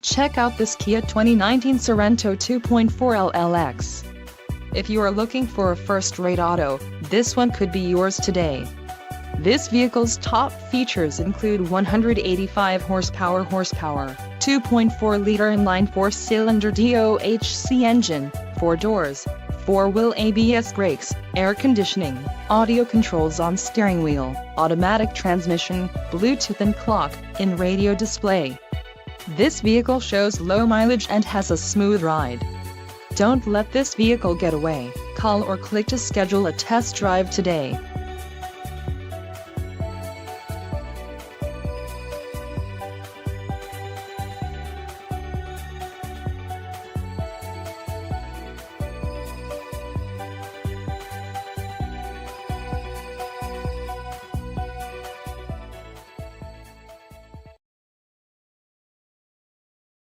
Check out this Kia 2019 Sorento 2.4 LLX. If you are looking for a first-rate auto, this one could be yours today. This vehicle's top features include 185 horsepower, 2.4-liter inline four-cylinder DOHC engine, 4 doors, 4-wheel ABS brakes, air conditioning, audio controls on steering wheel, automatic transmission, Bluetooth and clock-in radio display. This vehicle shows low mileage and has a smooth ride. Don't let this vehicle get away. Call or click to schedule a test drive today.